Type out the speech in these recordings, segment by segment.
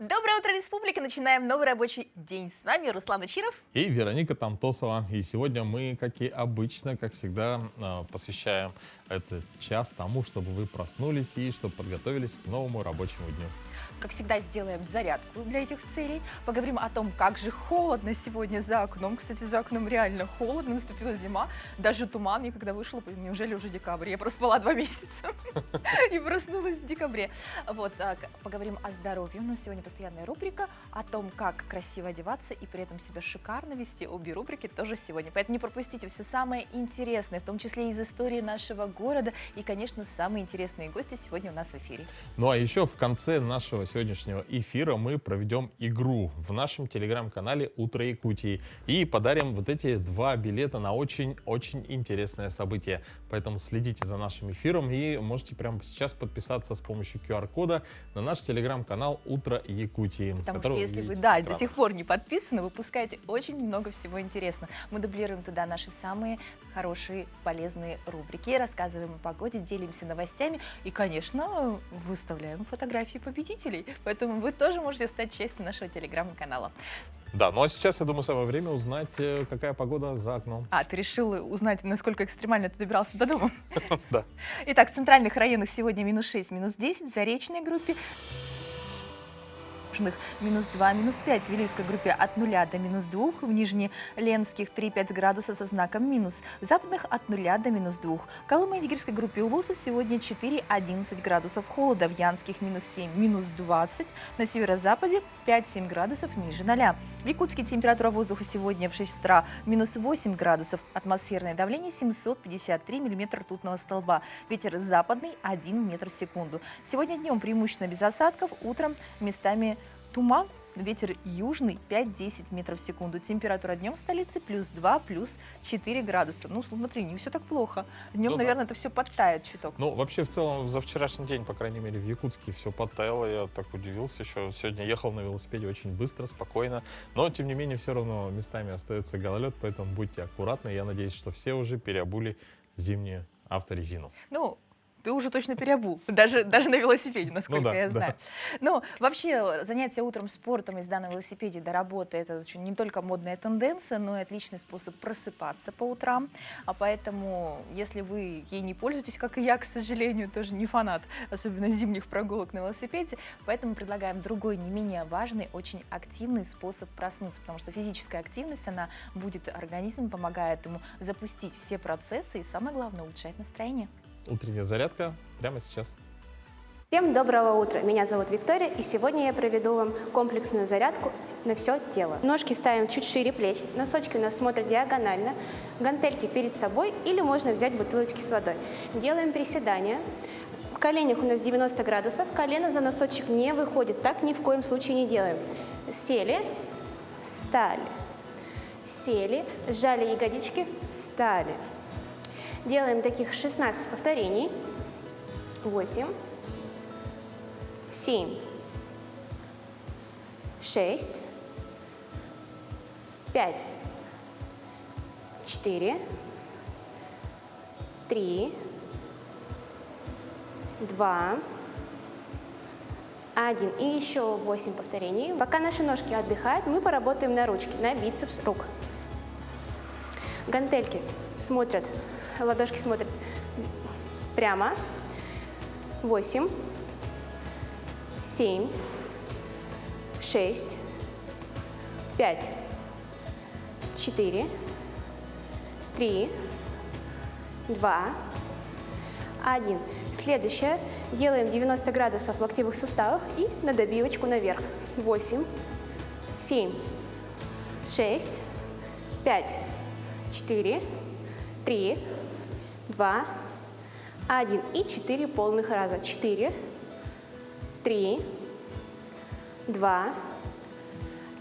Доброе утро, Республика! Начинаем новый рабочий день. С вами Руслан Ачиров. И Вероника Тамтосова. И сегодня мы, как и обычно, как всегда, посвящаем этот час тому, чтобы вы проснулись и чтобы подготовились к новому рабочему дню. Как всегда, сделаем зарядку для этих целей. Поговорим о том, как же холодно сегодня за окном. Кстати, за окном реально холодно, наступила зима. Даже туман, я когда вышла, неужели уже декабрь? Я проспала 2 месяца и проснулась в декабре. Вот, поговорим о здоровье. У нас сегодня постоянная рубрика о том, как красиво одеваться и при этом себя шикарно вести. Обе рубрики тоже сегодня. Поэтому не пропустите все самое интересное, в том числе из истории нашего города. И, конечно, самые интересные гости сегодня у нас в эфире. Ну а еще в конце нашего сегодняшнего эфира мы проведем игру в нашем телеграм-канале «Утро Якутии» и подарим вот эти 2 билета на очень-очень интересное событие. Поэтому следите за нашим эфиром и можете прямо сейчас подписаться с помощью QR-кода на наш телеграм-канал «Утро Якутии». Потому что если вы, до сих пор не подписаны, выпускаете очень много всего интересного. Мы дублируем туда наши самые хорошие, полезные рубрики, рассказываем о погоде, делимся новостями и, конечно, выставляем фотографии победителей. Поэтому вы тоже можете стать частью нашего телеграм-канала. Да, ну а сейчас, я думаю, самое время узнать, какая погода за окном. Ты решил узнать, насколько экстремально ты добирался до дома? Да. Итак, в центральных районах сегодня -6, -10, в Заречной группе -2, -5, в Вилюйской группе от 0 до -2, в Нижнеленских 3-5 градусов со знаком минус, в западных от 0 до -2. В Колымо-Идигирской группе Улусов сегодня 4-11 градусов холода, в Янских -7, -20, на северо-западе 5-7 градусов ниже 0. В Якутске температура воздуха сегодня в 6 утра -8 градусов, атмосферное давление 753 мм ртутного столба, ветер западный 1 метр в секунду. Сегодня днем преимущественно без осадков, утром местами туман, ветер южный 5-10 метров в секунду. Температура днем в столице +2, +4 градуса. Ну, смотри, не все так плохо. Днем, наверное, это все подтает чуток. Ну, вообще, в целом, за вчерашний день, по крайней мере, в Якутске все подтаяло. Я так удивился еще. Сегодня ехал на велосипеде очень быстро, спокойно. Но, тем не менее, все равно местами остается гололед, поэтому будьте аккуратны. Я надеюсь, что все уже переобули зимнюю авторезину. Ну, ты уже точно переобул, даже на велосипеде, насколько я знаю. Да. Ну, вообще, занятие утром спортом, езда на велосипеде до работы – это не только модная тенденция, но и отличный способ просыпаться по утрам. А поэтому, если вы ей не пользуетесь, как и я, к сожалению, тоже не фанат, особенно зимних прогулок на велосипеде, поэтому предлагаем другой, не менее важный, очень активный способ проснуться, потому что физическая активность, она будет организм, помогает ему запустить все процессы и, самое главное, улучшать настроение. Утренняя зарядка прямо сейчас. Всем доброго утра! Меня зовут Виктория, и сегодня я проведу вам комплексную зарядку на все тело. Ножки ставим чуть шире плеч, носочки у нас смотрят диагонально, гантельки перед собой или можно взять бутылочки с водой. Делаем приседания. В коленях у нас 90 градусов, колено за носочек не выходит, так ни в коем случае не делаем. Сели, встали, сели, сжали ягодички, встали. Делаем таких 16 повторений. 8, 7, 6, 5, 4, 3, 2, 1. И еще 8 повторений. Пока наши ножки отдыхают, мы поработаем на ручки, на бицепс рук. Гантельки смотрят, ладошки смотрят прямо. 8, 7, 6, 5, 4, 3, 2, 1. Следующее. Делаем 90 градусов в локтевых суставах и на добивочку наверх. 8, 7, 6, 5, 4, 3, 2, 1. И 4 полных раза. 4, 3, 2,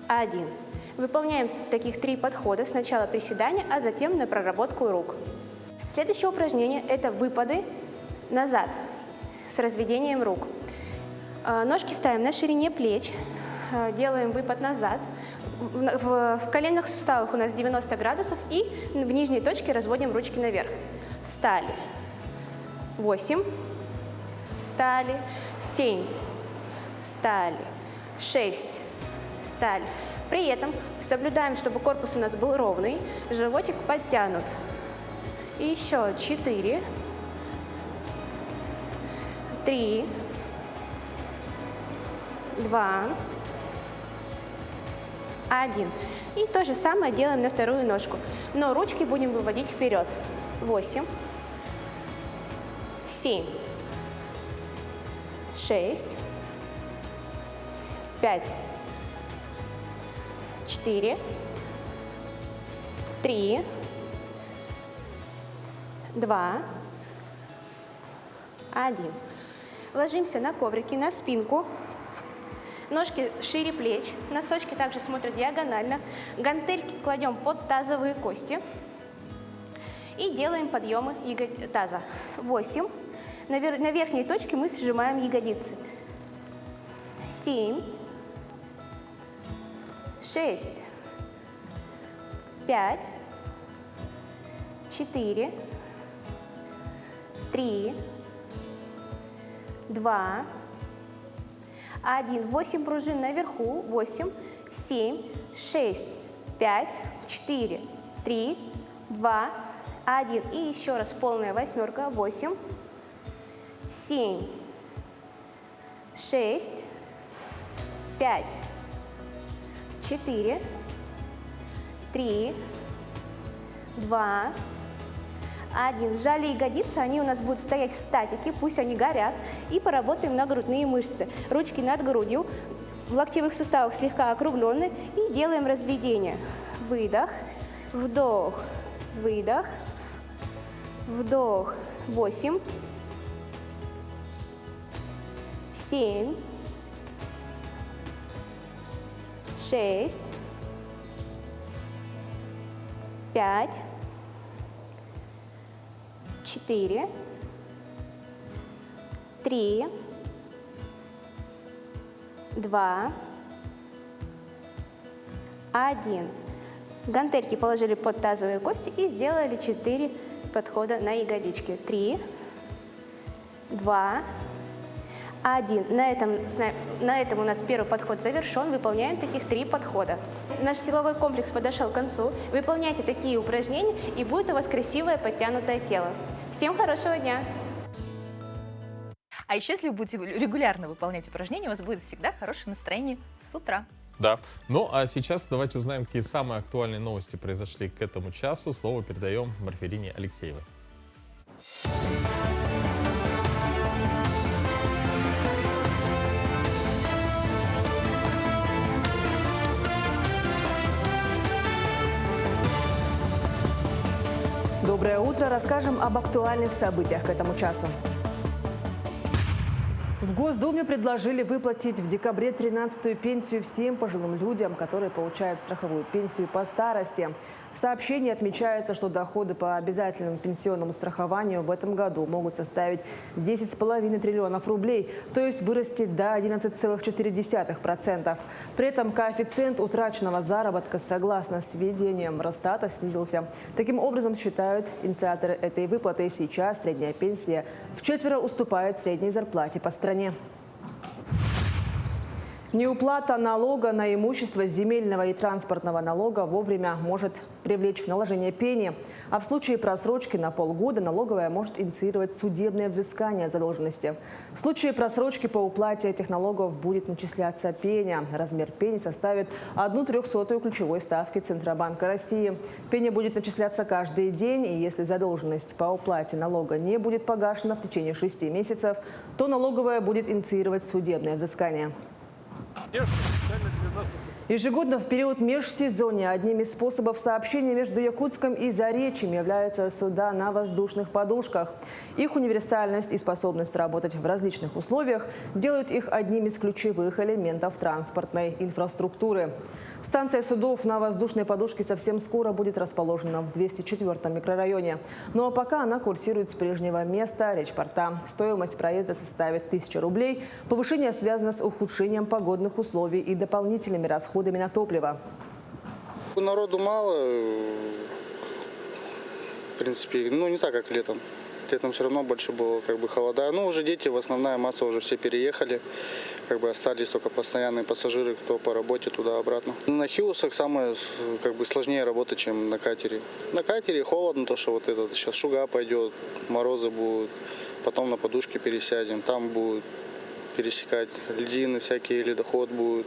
1. Выполняем таких 3 подхода. Сначала приседания, а затем на проработку рук. Следующее упражнение – это выпады назад с разведением рук. Ножки ставим на ширине плеч, делаем выпад назад. В коленных суставах у нас 90 градусов и в нижней точке разводим ручки наверх. Встали. 8. Встали. 7. Встали. 6. Стали. При этом соблюдаем, чтобы корпус у нас был ровный, животик подтянут. И еще 4, 3, 2, 1. И то же самое делаем на вторую ножку. Но ручки будем выводить вперед. 8, 7, 6, 5, 4, 3, 2, 1. Ложимся на коврики, на спинку. Ножки шире плеч, носочки также смотрят диагонально. Гантельки кладем под тазовые кости. И делаем подъемы таза. 8. На верхней точке мы сжимаем ягодицы. 7, 6, 5, 4, 3, 2, 1. 8 пружин наверху. 8, 7, 6, 5, 4, 3, 2, 1. И еще раз полная восьмерка. 8, 7, 6, 5, 4, 3, 2, 1. Сжали ягодицы, они у нас будут стоять в статике, пусть они горят. И поработаем на грудные мышцы. Ручки над грудью, в локтевых суставах слегка округлены. И делаем разведение. Выдох, вдох, выдох, вдох. 8, 7, 6, 5, 4, 3, 2, 1. Гантельки положили под тазовые кости и сделали 4 подхода на ягодички. 3, 2, 1. На этом у нас первый подход завершен. Выполняем таких 3 подхода. Наш силовой комплекс подошел к концу. Выполняйте такие упражнения, и будет у вас красивое подтянутое тело. Всем хорошего дня! А еще, если вы будете регулярно выполнять упражнения, у вас будет всегда хорошее настроение с утра. Да. Ну, а сейчас давайте узнаем, какие самые актуальные новости произошли к этому часу. Слово передаем Марферине Алексеевой. Доброе утро. Расскажем об актуальных событиях к этому часу. В Госдуме предложили выплатить в декабре 13-ю пенсию всем пожилым людям, которые получают страховую пенсию по старости. В сообщении отмечается, что доходы по обязательному пенсионному страхованию в этом году могут составить 10,5 триллионов рублей, то есть вырасти до 11,4%. При этом коэффициент утраченного заработка, согласно сведениям Росстата, снизился. Таким образом, считают инициаторы этой выплаты, сейчас средняя пенсия вчетверо уступает средней зарплате по стране. Неуплата налога на имущество, земельного и транспортного налога вовремя может привлечь наложение пени. А в случае просрочки на полгода налоговая может инициировать судебное взыскание задолженности. В случае просрочки по уплате этих налогов будет начисляться пеня. Размер пени составит 1/300 ключевой ставки Центробанка России. Пеня будет начисляться каждый день, и если задолженность по уплате налога не будет погашена в течение 6 месяцев, то налоговая будет инициировать судебное взыскание. Ежегодно в период межсезонья одним из способов сообщения между Якутском и Заречьем являются суда на воздушных подушках. Их универсальность и способность работать в различных условиях делают их одним из ключевых элементов транспортной инфраструктуры. Станция судов на воздушной подушке совсем скоро будет расположена в 204-м микрорайоне. Ну а пока она курсирует с прежнего места речпорта. Стоимость проезда составит 1000 рублей. Повышение связано с ухудшением погодных условий и дополнительными расходами на топливо. Народу мало, в принципе, не так, как летом. Летом все равно больше было холода. Уже дети, основная масса уже все переехали. как бы остались только постоянные пассажиры, кто по работе туда-обратно. На Хиусах самое как бы сложнее работать, чем на катере. На катере холодно, то что вот этот сейчас шуга пойдет, морозы будут, потом на подушке пересядем, там будут пересекать льдины всякие, ледоход будет.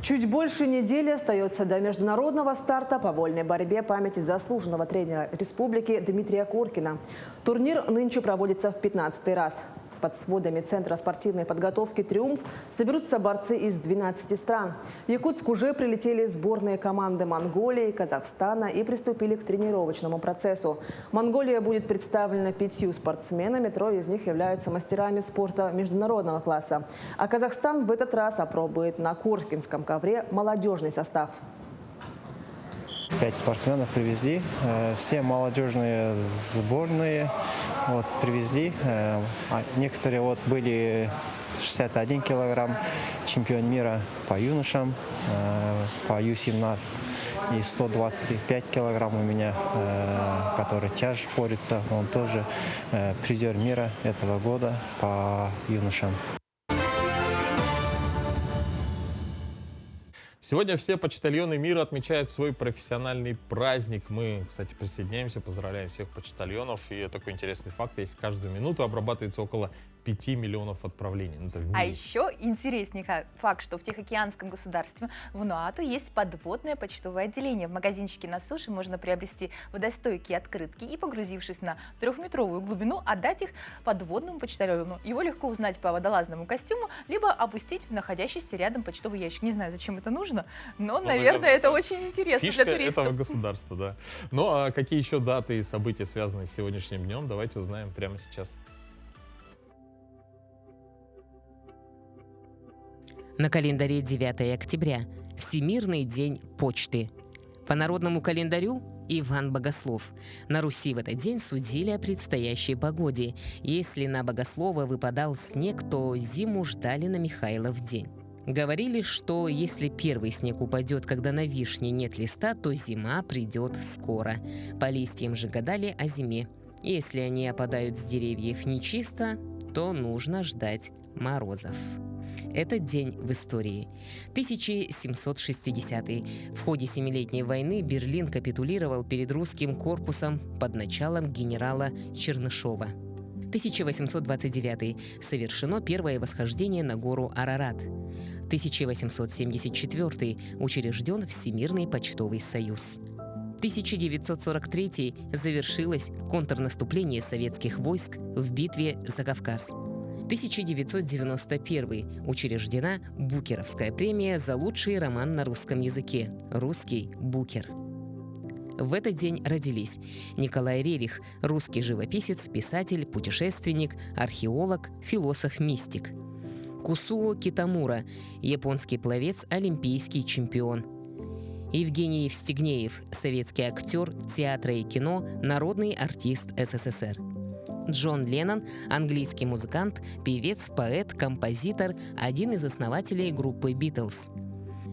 Чуть больше недели остается до международного старта по вольной борьбе памяти заслуженного тренера республики Дмитрия Коркина. Турнир нынче проводится в 15-й раз. Под сводами Центра спортивной подготовки «Триумф» соберутся борцы из 12 стран. В Якутск уже прилетели сборные команды Монголии, Казахстана и приступили к тренировочному процессу. Монголия будет представлена 5 спортсменами, 3 из них являются мастерами спорта международного класса. А Казахстан в этот раз опробует на Коркинском ковре молодежный состав. 5 спортсменов привезли, все молодежные сборные вот, привезли. Некоторые вот были 61 килограмм, чемпион мира по юношам, по Ю-17 и 125 килограмм у меня, который тяж борется, он тоже призер мира этого года по юношам. Сегодня все почтальоны мира отмечают свой профессиональный праздник. Мы, кстати, присоединяемся, поздравляем всех почтальонов. И такой интересный факт, есть каждую минуту обрабатывается около 5 миллионов отправлений. Ну, это в мире. А еще интереснее факт, что в Тихоокеанском государстве Вануату есть подводное почтовое отделение. В магазинчике на суше можно приобрести водостойкие открытки и, погрузившись на 3-метровую глубину, отдать их подводному почтальону. Его легко узнать по водолазному костюму, либо опустить в находящийся рядом почтовый ящик. Не знаю, зачем это нужно, но, наверное, это очень интересно фишка для туристов. этого государства, да. Ну, а какие еще даты и события связаны с сегодняшним днем, давайте узнаем прямо сейчас. На календаре 9 октября – Всемирный день почты. По народному календарю – Иван Богослов. На Руси в этот день судили о предстоящей погоде. Если на Богослова выпадал снег, то зиму ждали на Михайлов день. Говорили, что если первый снег упадет, когда на вишне нет листа, то зима придет скоро. По листьям же гадали о зиме. Если они опадают с деревьев нечисто, то нужно ждать морозов. Этот день в истории. 1760. В ходе Семилетней войны Берлин капитулировал перед русским корпусом под началом генерала Чернышова. 1829. Совершено первое восхождение на гору Арарат. 1874. Учрежден Всемирный почтовый союз. 1943. Завершилось контрнаступление советских войск в битве за Кавказ. 1991. Учреждена Букеровская премия за лучший роман на русском языке «Русский Букер». В этот день родились Николай Рерих, русский живописец, писатель, путешественник, археолог, философ-мистик. Кусуо Китамура, японский пловец, олимпийский чемпион. Евгений Евстигнеев, советский актер театра и кино, народный артист СССР. Джон Леннон, английский музыкант, певец, поэт, композитор, один из основателей группы «Битлз».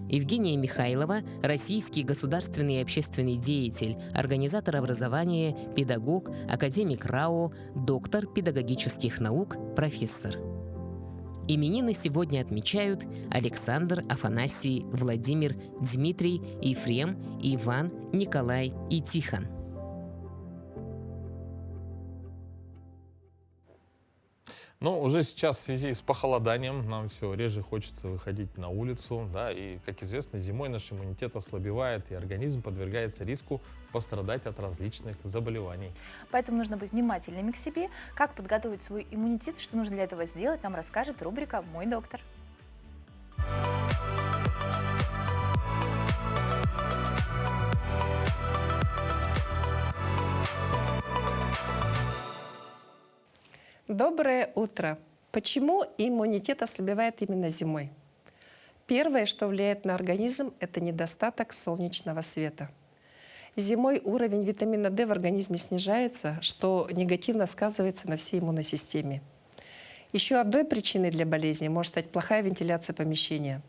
Евгения Михайлова, российский государственный и общественный деятель, организатор образования, педагог, академик РАО, доктор педагогических наук, профессор. Именины сегодня отмечают Александр, Афанасий, Владимир, Дмитрий, Ефрем, Иван, Николай и Тихон. Ну, уже сейчас в связи с похолоданием нам все реже хочется выходить на улицу, да, и, как известно, зимой наш иммунитет ослабевает, и организм подвергается риску пострадать от различных заболеваний. Поэтому нужно быть внимательными к себе. Как подготовить свой иммунитет, что нужно для этого сделать, нам расскажет рубрика «Мой доктор». Доброе утро! Почему иммунитет ослабевает именно зимой? Первое, что влияет на организм, это недостаток солнечного света. Зимой уровень витамина D в организме снижается, что негативно сказывается на всей иммунной системе. Еще одной причиной для болезни может стать плохая вентиляция помещения.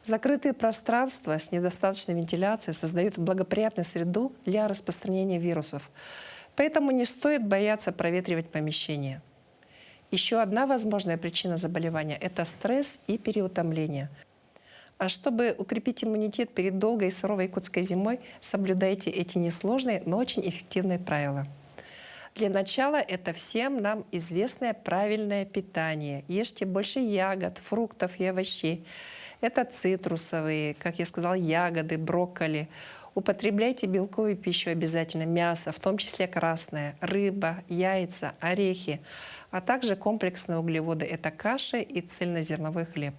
Закрытые пространства с недостаточной вентиляцией создают благоприятную среду для распространения вирусов, поэтому не стоит бояться проветривать помещение. Еще одна возможная причина заболевания – это стресс и переутомление. А чтобы укрепить иммунитет перед долгой и суровой якутской зимой, соблюдайте эти несложные, но очень эффективные правила. Для начала это всем нам известное правильное питание. Ешьте больше ягод, фруктов и овощей. Это цитрусовые, как я сказала, ягоды, брокколи. Употребляйте белковую пищу обязательно, мясо, в том числе красное, рыба, яйца, орехи, а также комплексные углеводы – это каши и цельнозерновой хлеб.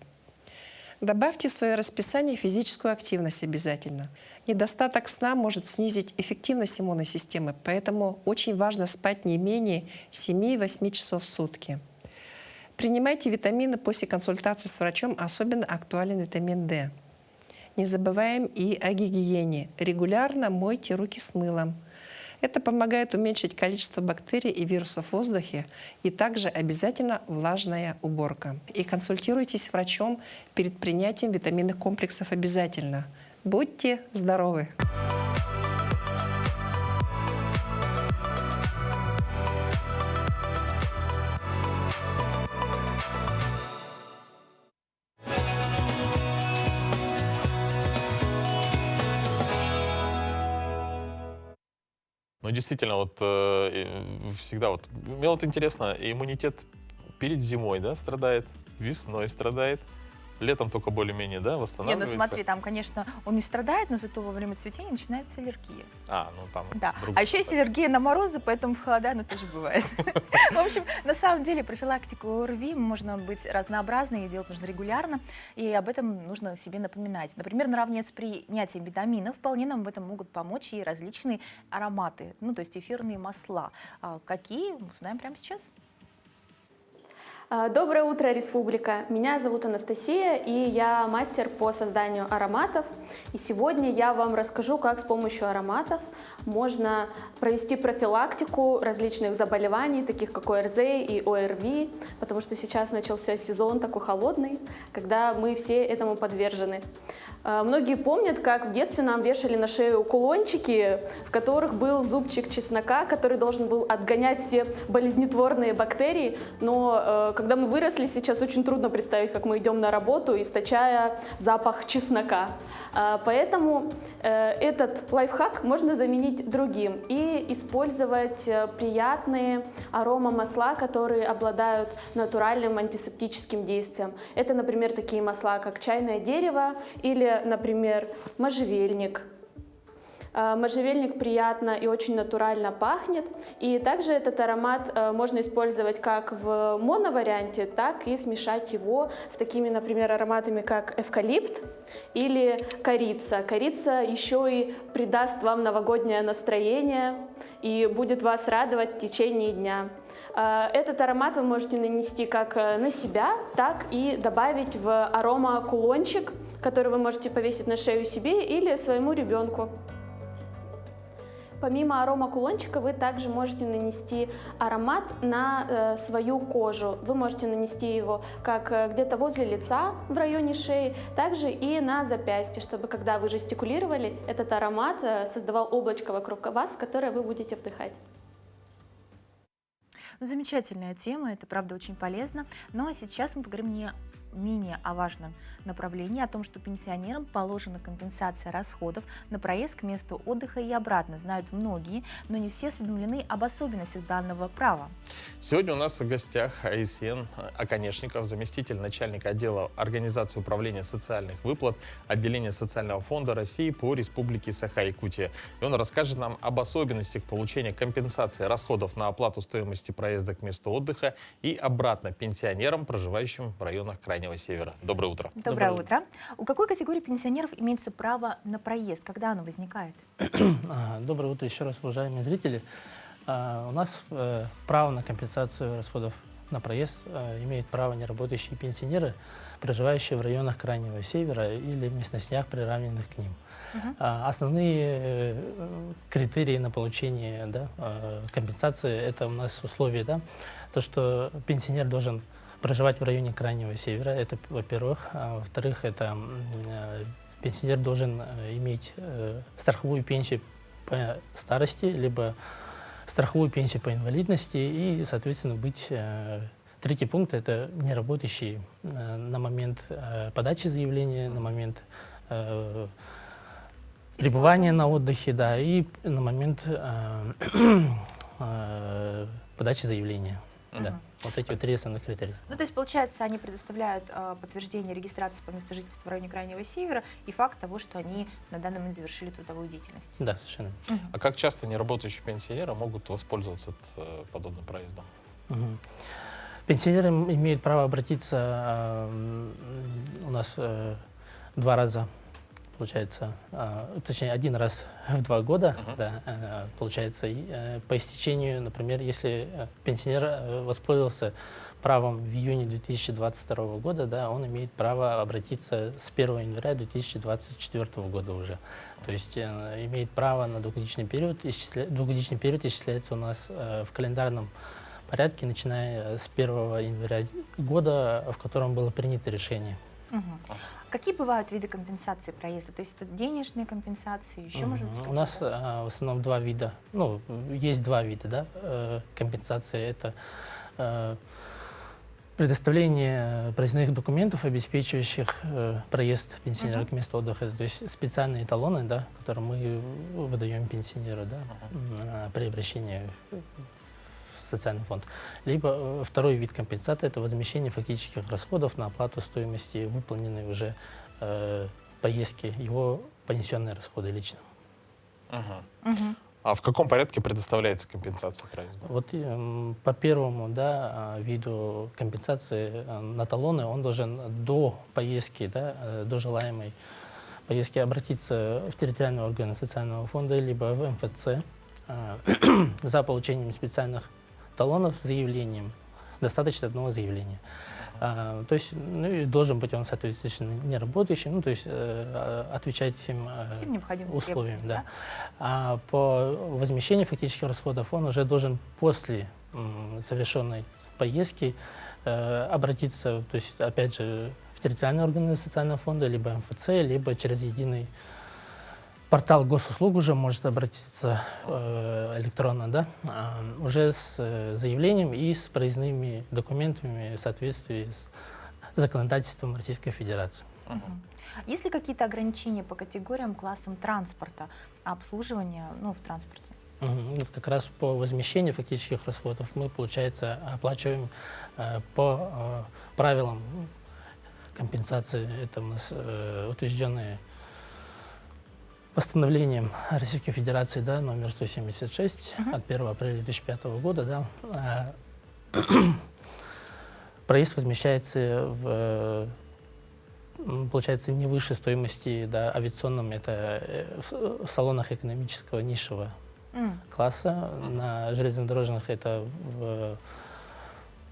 Добавьте в свое расписание физическую активность обязательно. Недостаток сна может снизить эффективность иммунной системы, поэтому очень важно спать не менее 7-8 часов в сутки. Принимайте витамины после консультации с врачом, особенно актуален витамин D. Не забываем и о гигиене. Регулярно мойте руки с мылом. Это помогает уменьшить количество бактерий и вирусов в воздухе, и также обязательно влажная уборка. И консультируйтесь с врачом перед принятием витаминных комплексов обязательно. Будьте здоровы! Ну, действительно, вот всегда вот, мне вот интересно, иммунитет перед зимой, да, страдает, весной страдает, летом только более-менее, да, Не, ну восстанавливается. смотри, там, конечно, он не страдает, но зато во время цветения начинается аллергия. Ну там Да. другой А еще есть процесс. аллергия на морозы, поэтому в холода она тоже бывает. В общем, на самом деле профилактику ОРВИ можно быть разнообразной, и делать нужно регулярно, и об этом нужно себе напоминать. Например, наравне с принятием витаминов вполне нам в этом могут помочь и различные ароматы, ну, то есть эфирные масла. Какие, узнаем прямо сейчас. Доброе утро, Республика! Меня зовут Анастасия, и я мастер по созданию ароматов. И сегодня я вам расскажу, как с помощью ароматов можно провести профилактику различных заболеваний, таких как ОРЗ и ОРВИ, потому что сейчас начался сезон такой холодный, когда мы все этому подвержены. Многие помнят, как в детстве нам вешали на шею кулончики, в которых был зубчик чеснока, который должен был отгонять все болезнетворные бактерии. Но когда мы выросли, сейчас очень трудно представить, как мы идем на работу, источая запах чеснока. Поэтому этот лайфхак можно заменить другим и использовать приятные аромамасла, которые обладают натуральным антисептическим действием. Это, например, такие масла, как чайное дерево или, например, можжевельник. Можжевельник приятно и очень натурально пахнет. И также этот аромат можно использовать как в моноварианте, так и смешать его с такими, например, ароматами, как эвкалипт или корица. Корица еще и придаст вам новогоднее настроение и будет вас радовать в течение дня. Этот аромат вы можете нанести как на себя, так и добавить в аромакулончик, который вы можете повесить на шею себе или своему ребенку. Помимо аромакулончика вы также можете нанести аромат на свою кожу. Вы можете нанести его как где-то возле лица, в районе шеи, также и на запястье, чтобы когда вы жестикулировали, этот аромат создавал облачко вокруг вас, которое вы будете вдыхать. Ну, замечательная тема, это правда очень полезно. Ну а сейчас мы поговорим не менее о важном направлении, о том, что пенсионерам положена компенсация расходов на проезд к месту отдыха и обратно. Знают многие, но не все осведомлены об особенностях данного права. Сегодня у нас в гостях Айсен Оконешников, заместитель начальника отдела организации управления социальных выплат отделения Социального фонда России по Республике Саха-Якутия. И он расскажет нам об особенностях получения компенсации расходов на оплату стоимости проезда к месту отдыха и обратно пенсионерам, проживающим в районах Крайнего Севера. Доброе утро. Доброе утро. У какой категории пенсионеров имеется право на проезд? Когда оно возникает? Доброе утро еще раз, уважаемые зрители. У нас право на компенсацию расходов на проезд имеют право неработающие пенсионеры, проживающие в районах Крайнего Севера или в местностях, приравненных к ним. Основные критерии на получение компенсации – это у нас условия, то, что пенсионер должен проживать в районе Крайнего Севера, это во-первых. Во-вторых, это пенсионер должен иметь страховую пенсию по старости, либо страховую пенсию по инвалидности и, соответственно, быть Третий пункт — это неработающие на момент подачи заявления, на момент пребывания на отдыхе, да, и на момент подачи заявления. Да. Вот эти вот три основных критерия. Ну, то есть, получается, они предоставляют подтверждение регистрации по месту жительства в районе Крайнего Севера и факт того, что они на данный момент завершили трудовую деятельность. Да, совершенно. А как часто неработающие пенсионеры могут воспользоваться подобным проездом? Пенсионеры имеют право обратиться у нас 2 раза, получается, точнее, 1 раз в 2 года, да, получается, по истечению, например, если пенсионер воспользовался правом в июне 2022 года, да, он имеет право обратиться с 1 января 2024 года уже. То есть имеет право на двухгодичный период. Двухгодичный период исчисляется у нас в календарном порядке, начиная с 1 января года, в котором было принято решение. Какие бывают виды компенсации проезда? То есть это денежные компенсации, еще может быть? У нас в основном 2 вида, ну, есть 2 вида, да, компенсации. Это предоставление проездных документов, обеспечивающих проезд пенсионера к месту отдыха, то есть специальные талоны, да, которые мы выдаем пенсионеру, да, при обращении в социальный фонд. Либо второй вид компенсации — это возмещение фактических расходов на оплату стоимости выполненной уже поездки, его понесенные расходы лично. А в каком порядке предоставляется компенсация проезда? Вот по первому, да, виду компенсации на талоны он должен до поездки, да, до желаемой поездки обратиться в территориальные органы социального фонда либо в МФЦ за получением специальных талонов с заявлением. Достаточно одного заявления. То есть, ну, и должен быть он, соответственно, неработающим, ну, то есть отвечать всем необходимым условиям. Да. Да? А по возмещению фактических расходов он уже должен после совершенной поездки обратиться, то есть, опять же, в территориальные органы социального фонда, либо МФЦ, либо через единый портал госуслуг уже может обратиться электронно, да, уже с заявлением и с проездными документами в соответствии с законодательством Российской Федерации. Есть ли какие-то ограничения по категориям, классам транспорта, обслуживания, ну, в транспорте? Вот как раз по возмещению фактических расходов мы, получается, оплачиваем по правилам компенсации. Это у нас утвержденные постановлением Российской Федерации, да, номер 176 от 1 апреля 2005 года, да, проезд возмещается получается, не выше стоимости, да, авиационном, это в салонах экономического низшего класса, на железнодорожных это в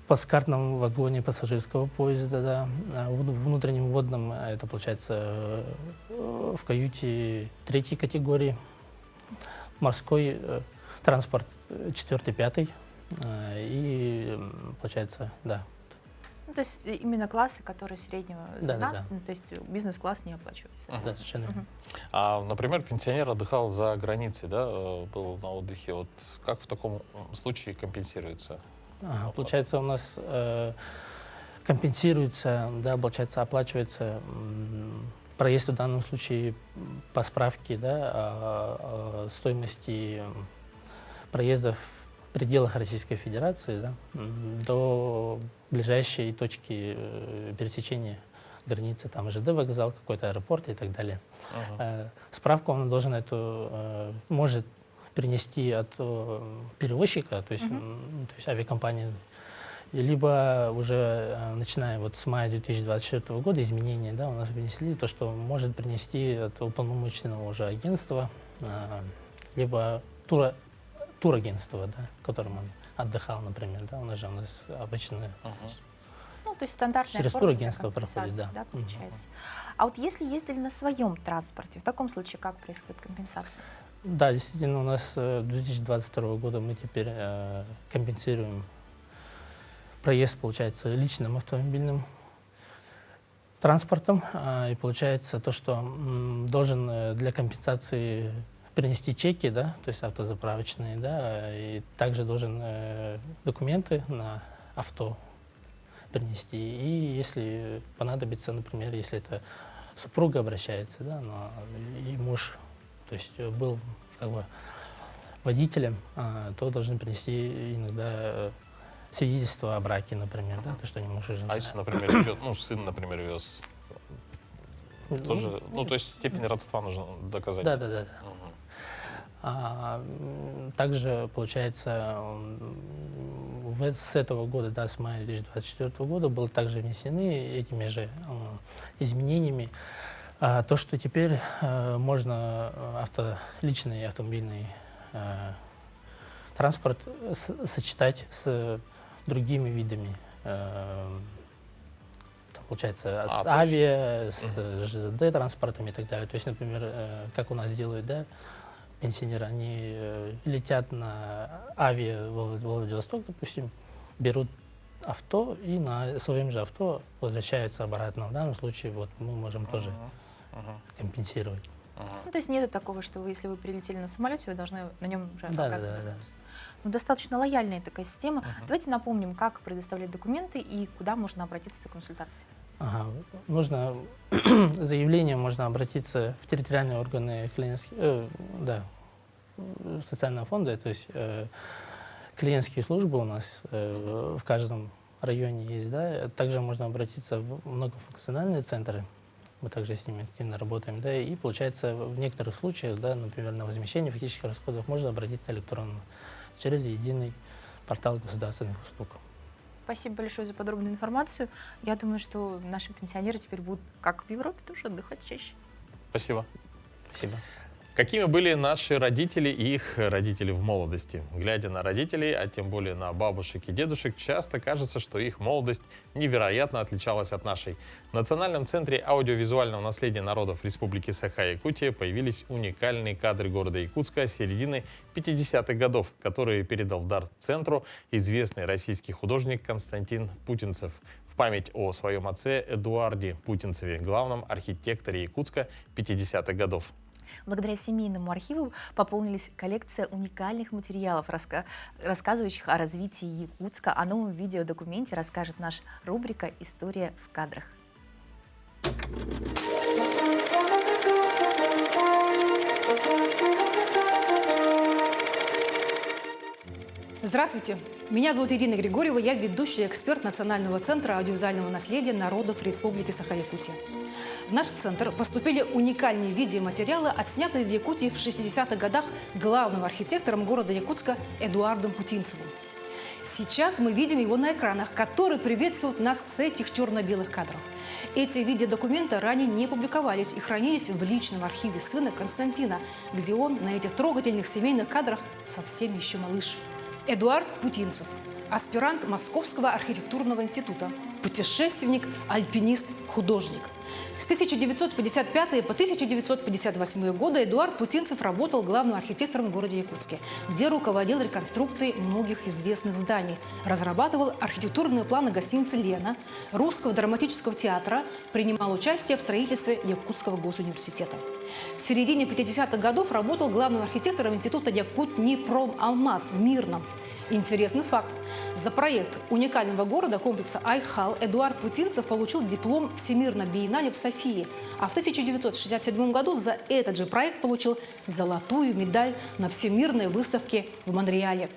плацкартном вагоне пассажирского поезда, да, в внутреннем водном это, получается, в каюте 3-й категории, морской транспорт 4-й, 5-й, и, получается, да. Ну, то есть именно классы, которые среднего звена, да. Ну, то есть бизнес-класс не оплачивается. Да, совершенно. А, например, пенсионер отдыхал за границей, да, был на отдыхе. Вот как в таком случае компенсируется? Получается, у нас компенсируется, да, получается, оплачивается проезд в данном случае по справке, да, о стоимости проезда в пределах Российской Федерации, да, до ближайшей точки пересечения границы, там ЖД вокзал, какой-то аэропорт и так далее. Справку он должен эту, может принести от перевозчика, то есть авиакомпании, либо уже начиная вот с мая 2024 года изменения, да, у нас внесли то, что может принести от уполномоченного уже агентства, либо турагентства, да, которым он отдыхал, например, да, у нас обычно Ну, то есть стандартная через форма турагентство проходит, да. Получается. А вот если ездили на своем транспорте, в таком случае как происходит компенсация? Да, действительно, у нас с 2022 года мы теперь компенсируем проезд, получается, личным автомобильным транспортом. И получается то, что должен для компенсации принести чеки, да, то есть автозаправочные, да, и также должен документы на авто принести. И если понадобится, например, если это супруга обращается, да, и муж, то есть был как бы водителем, то должны принести иногда свидетельство о браке, например, да, то, что они муж и жена. А если, например, сын, например, вез, тоже, то есть степень родства нужно доказать? Да. Также, получается, с этого года, да, с мая 2024 года, было также внесены этими же изменениями то, что теперь можно личный автомобильный транспорт сочетать с другими видами, получается, с авиа, с ЖД транспортом и так далее. То есть, например, как у нас делают, да, пенсионеры, они летят на авиа в Владивосток, допустим, берут авто и на своем же авто возвращаются обратно. В данном случае вот мы можем тоже компенсировать. Ну, то есть нет такого, что если вы прилетели на самолете, вы должны на нем уже обратно вернуться. Ну, достаточно лояльная такая система. Давайте напомним, как предоставлять документы и куда можно обратиться за консультацией. Нужно заявление, можно обратиться в территориальные органы социального фонда, то есть клиентские службы у нас в каждом районе есть, да. Также можно обратиться в многофункциональные центры, мы также с ними активно работаем, да, и получается в некоторых случаях, да, например, на возмещение фактических расходов можно обратиться электронно через единый портал государственных услуг. Спасибо большое за подробную информацию. Я думаю, что наши пенсионеры теперь будут, как в Европе, тоже отдыхать чаще. Спасибо. Спасибо. Какими были наши родители и их родители в молодости? Глядя на родителей, а тем более на бабушек и дедушек, часто кажется, что их молодость невероятно отличалась от нашей. В Национальном центре аудиовизуального наследия народов Республики Саха-Якутия появились уникальные кадры города Якутска середины 50-х годов, которые передал в дар центру известный российский художник Константин Путинцев в память о своем отце Эдуарде Путинцеве, главном архитекторе Якутска 50-х годов. Благодаря семейному архиву пополнились коллекция уникальных материалов, рассказывающих о развитии Якутска. О новом видеодокументе расскажет наша рубрика «История в кадрах». Здравствуйте, меня зовут Ирина Григорьева, я ведущий эксперт Национального центра аудиовизуального наследия народов Республики Саха-Якутия. В наш центр поступили уникальные видеоматериалы, отснятые в Якутии в 60-х годах главным архитектором города Якутска Эдуардом Путинцевым. Сейчас мы видим его на экранах, которые приветствуют нас с этих черно-белых кадров. Эти видеодокументы ранее не публиковались и хранились в личном архиве сына Константина, где он на этих трогательных семейных кадрах совсем еще малыш. Эдуард Путинцев, аспирант Московского архитектурного института, путешественник, альпинист, художник. С 1955 по 1958 годы Эдуард Путинцев работал главным архитектором в городе Якутске, где руководил реконструкцией многих известных зданий, разрабатывал архитектурные планы гостиницы «Лена», Русского драматического театра, принимал участие в строительстве Якутского госуниверситета. В середине 50-х годов работал главным архитектором института Якутнипромалмаз в Мирном. Интересный факт. За проект уникального города комплекса Айхал Эдуард Путинцев получил диплом Всемирной биеннале в Софии, а в 1967 году за этот же проект получил золотую медаль на Всемирной выставке в Монреале.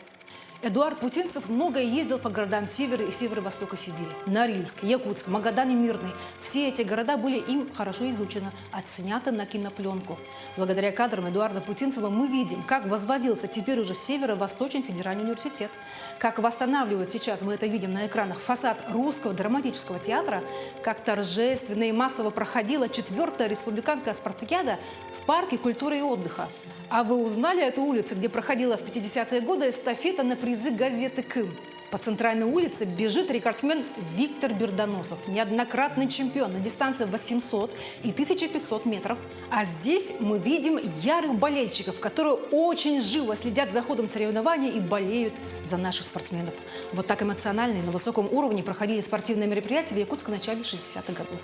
Эдуард Путинцев много ездил по городам севера и северо-востока Сибири. Норильск, Якутск, Магадан и Мирный. Все эти города были им хорошо изучены, отсняты на кинопленку. Благодаря кадрам Эдуарда Путинцева мы видим, как возводился теперь уже Северо-Восточный федеральный университет, как восстанавливают сейчас, мы это видим на экранах, фасад Русского драматического театра, как торжественно и массово проходила 4-я республиканская спартакиада в парке культуры и отдыха. А вы узнали эту улицу, где проходила в 50-е годы эстафета на призы газеты «Кым»? По центральной улице бежит рекордсмен Виктор Бердоносов, неоднократный чемпион на дистанции 800 и 1500 метров. А здесь мы видим ярых болельщиков, которые очень живо следят за ходом соревнований и болеют за наших спортсменов. Вот так эмоционально и на высоком уровне проходили спортивные мероприятия в Якутске в начале 60-х годов.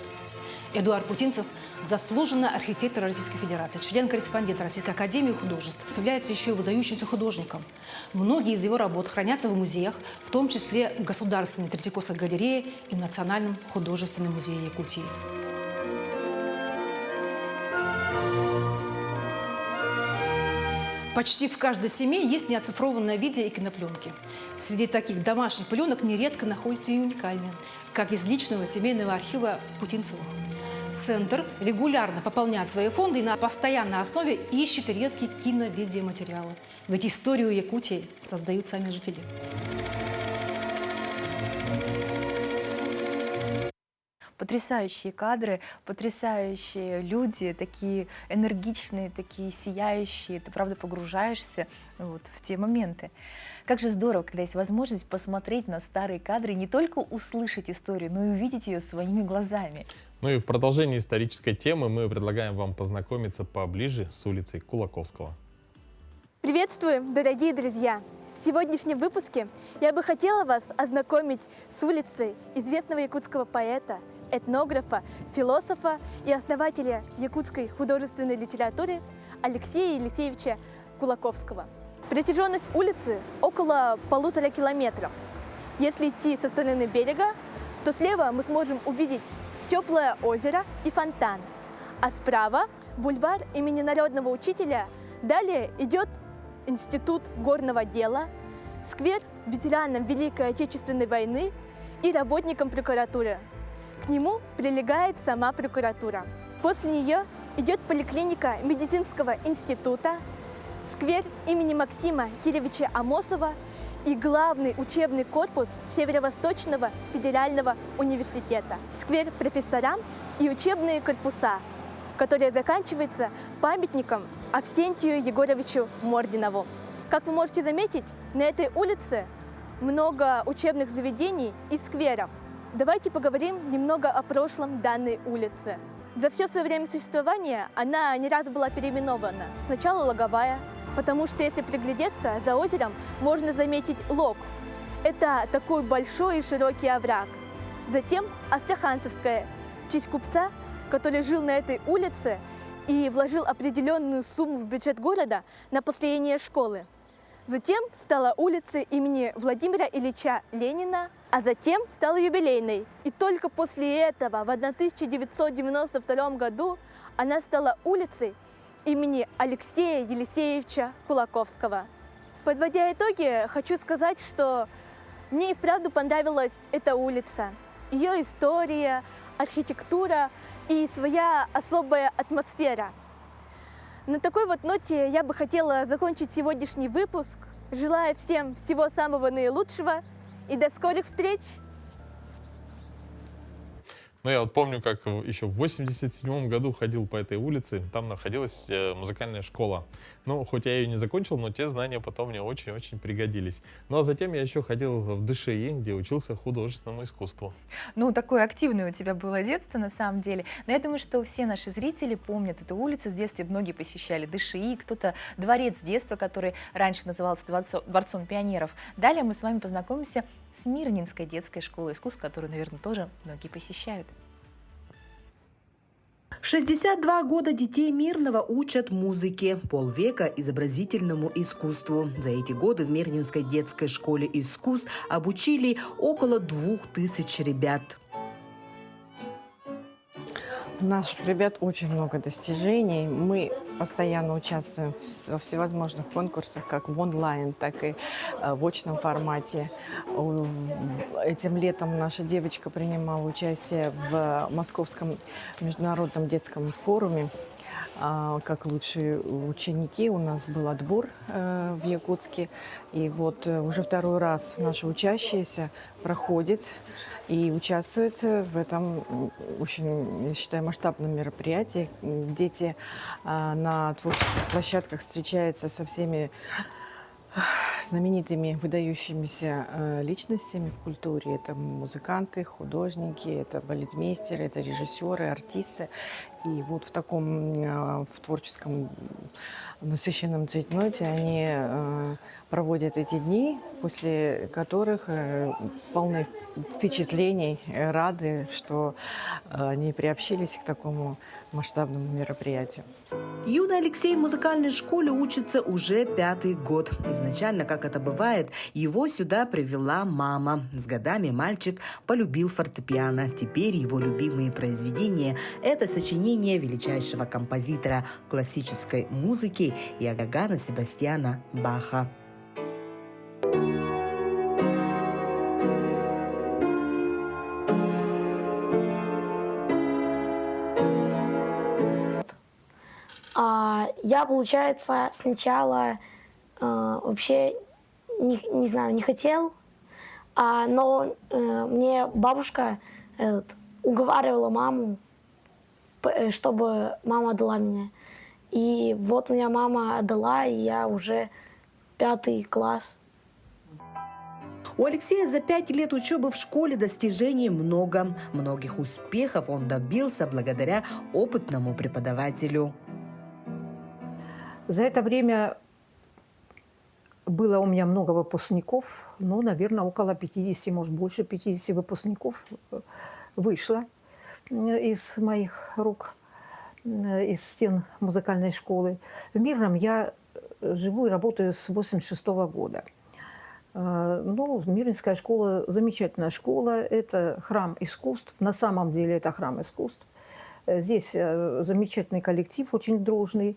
Эдуард Путинцев – заслуженный архитектор Российской Федерации, член-корреспондент Российской академии художеств, является еще и выдающимся художником. Многие из его работ хранятся в музеях, в том числе в Государственной Третьяковской галерее и в Национальном художественном музее Якутии. Почти в каждой семье есть неоцифрованное видео и кинопленки. Среди таких домашних пленок нередко находятся и уникальные, как из личного семейного архива Путинцевых. Центр регулярно пополняет свои фонды и на постоянной основе ищет редкие кино-видеоматериалы. Ведь историю Якутии создают сами жители. Потрясающие кадры, потрясающие люди, такие энергичные, такие сияющие. Ты, правда, погружаешься вот в те моменты. Как же здорово, когда есть возможность посмотреть на старые кадры, не только услышать историю, но и увидеть ее своими глазами. Ну и в продолжении исторической темы мы предлагаем вам познакомиться поближе с улицей Кулаковского. Приветствую, дорогие друзья! В сегодняшнем выпуске я бы хотела вас ознакомить с улицей известного якутского поэта, этнографа, философа и основателя якутской художественной литературы Алексея Елисеевича Кулаковского. Протяженность улицы около 1,5 километров. Если идти со стороны берега, то слева мы сможем увидеть теплое озеро и фонтан, а справа бульвар имени народного учителя. Далее идет Институт горного дела, сквер ветеранам Великой Отечественной войны и работникам прокуратуры. К нему прилегает сама прокуратура. После нее идет поликлиника медицинского института, сквер имени Максима Кирилловича Амосова и главный учебный корпус Северо-Восточного федерального университета, сквер профессорам и учебные корпуса, который заканчивается памятником Авсентию Егоровичу Мординову. Как вы можете заметить, на этой улице много учебных заведений и скверов. Давайте поговорим немного о прошлом данной улицы. За все свое время существования она не раз была переименована. Сначала Логовая, потому что если приглядеться, за озером можно заметить лог. Это такой большой и широкий овраг. Затем Астраханцевская, в честь купца, который жил на этой улице и вложил определенную сумму в бюджет города на построение школы. Затем стала улица имени Владимира Ильича Ленина, а затем стала юбилейной. И только после этого, в 1992 году, она стала улицей имени Алексея Елисеевича Кулаковского. Подводя итоги, хочу сказать, что мне и вправду понравилась эта улица. Ее история, архитектура и своя особая атмосфера. На такой вот ноте я бы хотела закончить сегодняшний выпуск. Желаю всем всего самого наилучшего и до скорых встреч! Ну, я вот помню, как еще в 87 году ходил по этой улице, там находилась музыкальная школа. Ну, хоть я ее не закончил, но те знания потом мне очень-очень пригодились. Ну, а затем я еще ходил в ДШИ, где учился художественному искусству. Ну, такое активное у тебя было детство, на самом деле. Но я думаю, что все наши зрители помнят эту улицу. В детстве многие посещали ДШИ, кто-то дворец детства, который раньше назывался Дворцом пионеров. Далее мы с вами познакомимся с Мирнинской детской школой искусств, которую, наверное, тоже многие посещают. 62 года детей Мирного учат музыке, полвека изобразительному искусству. За эти годы в Мирнинской детской школе искусств обучили около 2000 ребят. У наших ребят очень много достижений. Мы постоянно участвуем во всевозможных конкурсах, как в онлайн, так и в очном формате. Этим летом наша девочка принимала участие в Московском международном детском форуме. Как лучшие ученики у нас был отбор в Якутске. И вот уже второй раз наши учащиеся проходят и участвуют в этом очень, я считаю, масштабном мероприятии. Дети на творческих площадках встречаются со всеми знаменитыми, выдающимися личностями в культуре. Это музыканты, художники, это балетмейстеры, это режиссеры, артисты. И вот в таком в творческом насыщенном цейтноте они проводят эти дни, после которых полны впечатлений, рады, что они приобщились к такому масштабному мероприятию. Юный Алексей в музыкальной школе учится уже 5-й год. Изначально, как это бывает, его сюда привела мама. С годами мальчик полюбил фортепиано. Теперь его любимые произведения – это сочинения величайшего композитора классической музыки Иоганна Себастьяна Баха. Я, получается, сначала вообще не знаю, не хотел, но мне бабушка уговаривала маму, чтобы мама отдала меня. И вот меня мама отдала, и я уже 5-й класс. У Алексея за 5 лет учебы в школе достижений много. Многих успехов он добился благодаря опытному преподавателю. За это время было у меня много выпускников, ну, наверное, около 50, может, больше 50 выпускников вышло из моих рук, из стен музыкальной школы. В Мирном я живу и работаю с 1986 года. Ну, Мирнинская школа – замечательная школа, это храм искусств, на самом деле это храм искусств. Здесь замечательный коллектив, очень дружный.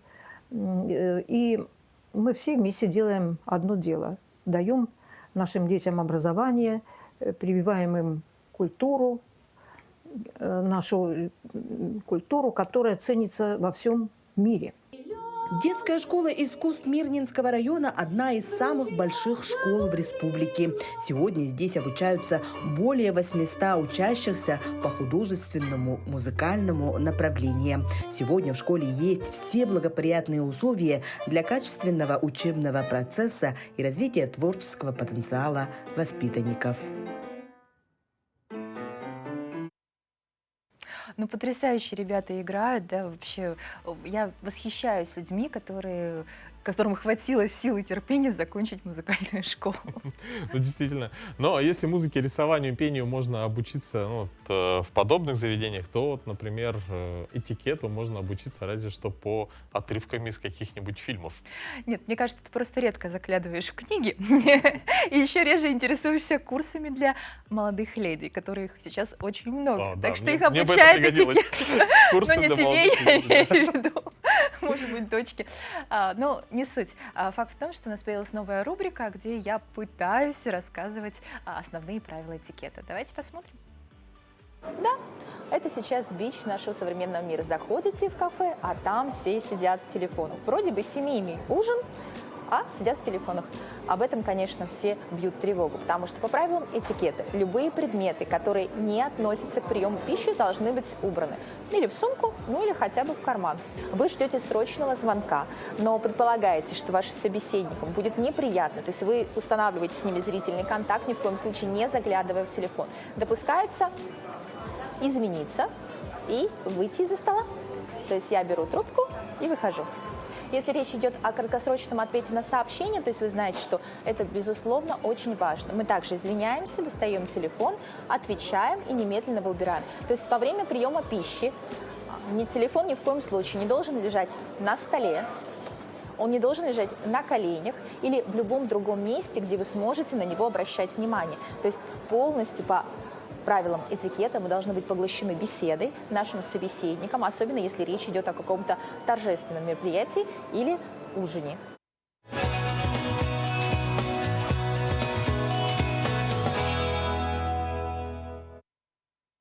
И мы все вместе делаем одно дело. Даем нашим детям образование, прививаем им культуру, нашу культуру, которая ценится во всем мире. Детская школа искусств Мирнинского района – одна из самых больших школ в республике. Сегодня здесь обучаются более 800 учащихся по художественному, музыкальному направлению. Сегодня в школе есть все благоприятные условия для качественного учебного процесса и развития творческого потенциала воспитанников. Ну, потрясающе ребята играют, да, вообще. Я восхищаюсь людьми, которым хватило сил и терпения закончить музыкальную школу. Ну, действительно. Но если музыке, рисованию, пению можно обучиться в подобных заведениях, то, вот, например, этикету можно обучиться разве что по отрывкам из каких-нибудь фильмов. Нет, мне кажется, ты просто редко заглядываешь в книги и еще реже интересуешься курсами для молодых леди, которых сейчас очень много. Так что их обучают этикету. Но не тебе, я имею в виду. Может быть, дочки. Но не суть. Факт в том, что у нас появилась новая рубрика, где я пытаюсь рассказывать основные правила этикета. Давайте посмотрим. Да, это сейчас бич нашего современного мира. Заходите в кафе, а там все сидят в телефонах. Вроде бы семейный ужин, а сидят в телефонах. Об этом, конечно, все бьют тревогу, потому что по правилам этикета любые предметы, которые не относятся к приему пищи, должны быть убраны. Или в сумку, ну или хотя бы в карман. Вы ждете срочного звонка, но предполагаете, что вашим собеседникам будет неприятно, то есть вы устанавливаете с ними зрительный контакт, ни в коем случае не заглядывая в телефон. Допускается извиниться и выйти из-за стола. То есть я беру трубку и выхожу. Если речь идет о краткосрочном ответе на сообщение, то есть вы знаете, что это, безусловно, очень важно. Мы также извиняемся, достаем телефон, отвечаем и немедленно его убираем. То есть во время приема пищи телефон ни в коем случае не должен лежать на столе, он не должен лежать на коленях или в любом другом месте, где вы сможете на него обращать внимание. То есть полностью по правилам этикета мы должны быть поглощены беседой нашим собеседником, особенно если речь идет о каком-то торжественном мероприятии или ужине.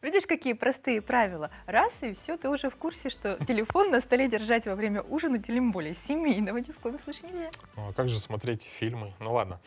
Видишь, какие простые правила. Раз, и все, ты уже в курсе, что телефон на столе держать во время ужина, тем более семейного, ни в коем случае нельзя. А как же смотреть фильмы? Ну ладно.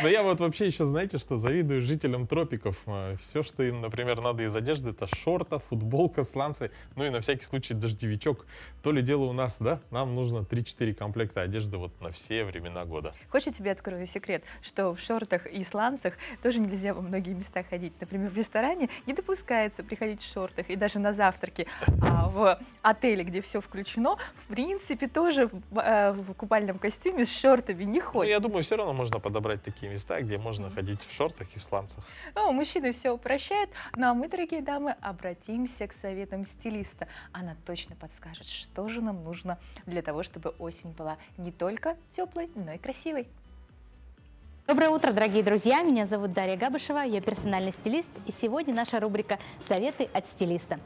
Но я вот вообще еще, знаете, что завидую жителям тропиков. Все, что им, например, надо из одежды, это шорта, футболка, сланцы, ну и на всякий случай дождевичок. То ли дело у нас, да? Нам нужно 3-4 комплекта одежды вот на все времена года. Хочешь, я тебе открою секрет, что в шортах и сланцах тоже нельзя во многие места ходить. Например, в ресторане ресторане не допускается приходить в шортах, и даже на завтраки в отеле, где все включено, в принципе, тоже в купальном костюме с шортами не Ну, ходят. я думаю, все равно можно подобрать такие места, где можно ходить в шортах и в сланцах. Ну, мужчины все упрощают, ну а мы, дорогие дамы, обратимся к советам стилиста. Она точно подскажет, что же нам нужно для того, чтобы осень была не только теплой, но и красивой. Доброе утро, дорогие друзья! Меня зовут Дарья Габышева, я персональный стилист, и сегодня наша рубрика «Советы от стилиста».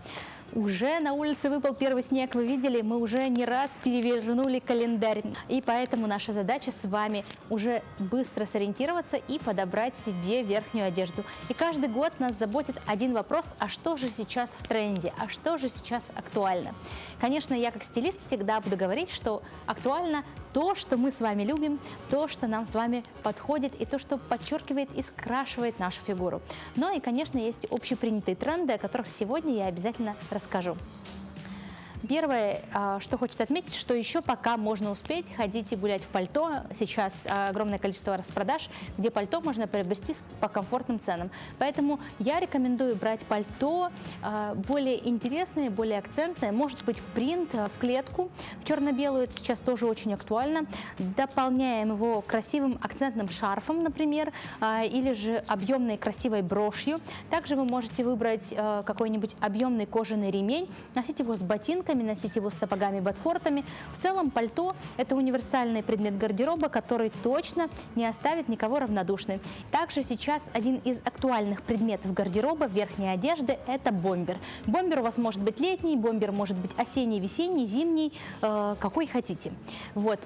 Уже на улице выпал первый снег, вы видели, мы уже не раз перевернули календарь, и поэтому наша задача с вами уже быстро сориентироваться и подобрать себе верхнюю одежду. И каждый год нас заботит один вопрос: а что же сейчас в тренде, а что же сейчас актуально? Конечно, я как стилист всегда буду говорить, что актуально то, что мы с вами любим, то, что нам с вами подходит, и то, что подчеркивает и скрашивает нашу фигуру. Но и, конечно, есть общепринятые тренды, о которых сегодня я обязательно расскажу. Первое, что хочется отметить, что еще пока можно успеть ходить и гулять в пальто. Сейчас огромное количество распродаж, где пальто можно приобрести по комфортным ценам. Поэтому я рекомендую брать пальто более интересное, более акцентное. Может быть, в принт, в клетку, в черно-белую. Это сейчас тоже очень актуально. Дополняем его красивым акцентным шарфом, например, или же объемной красивой брошью. Также вы можете выбрать какой-нибудь объемный кожаный ремень, носить его с ботинками, носить его с сапогами-ботфортами. В целом пальто – это универсальный предмет гардероба, который точно не оставит никого равнодушным. Также сейчас один из актуальных предметов гардероба верхней одежды – это бомбер. Бомбер у вас может быть летний, бомбер может быть осенний, весенний, зимний, какой хотите. Вот.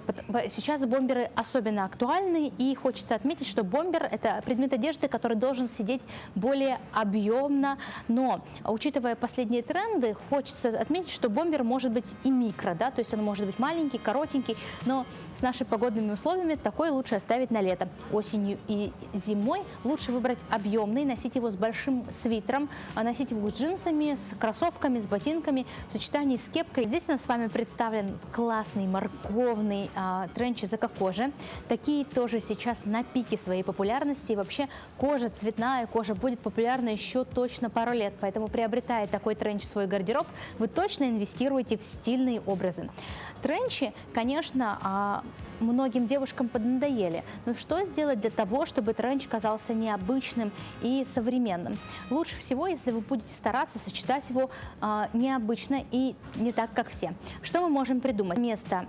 Сейчас бомберы особенно актуальны, и хочется отметить, что бомбер – это предмет одежды, который должен сидеть более объемно, но, учитывая последние тренды, хочется отметить, что бомбер может быть и микро, да, то есть он может быть маленький, коротенький, но с нашими погодными условиями такой лучше оставить на лето. Осенью и зимой лучше выбрать объемный, носить его с большим свитером, носить его с джинсами, с кроссовками, с ботинками, в сочетании с кепкой. Здесь у нас с вами представлен классный морковный тренч из эко-кожи. Такие тоже сейчас на пике своей популярности. И вообще кожа, цветная кожа будет популярна еще точно пару лет, поэтому, приобретая такой тренч в свой гардероб, вы точно инвестируете в стильные образы. Тренчи, конечно, многим девушкам поднадоели. Но что сделать для того, чтобы тренч казался необычным и современным? Лучше всего, если вы будете стараться сочетать его необычно и не так, как все. Что мы можем придумать? Вместо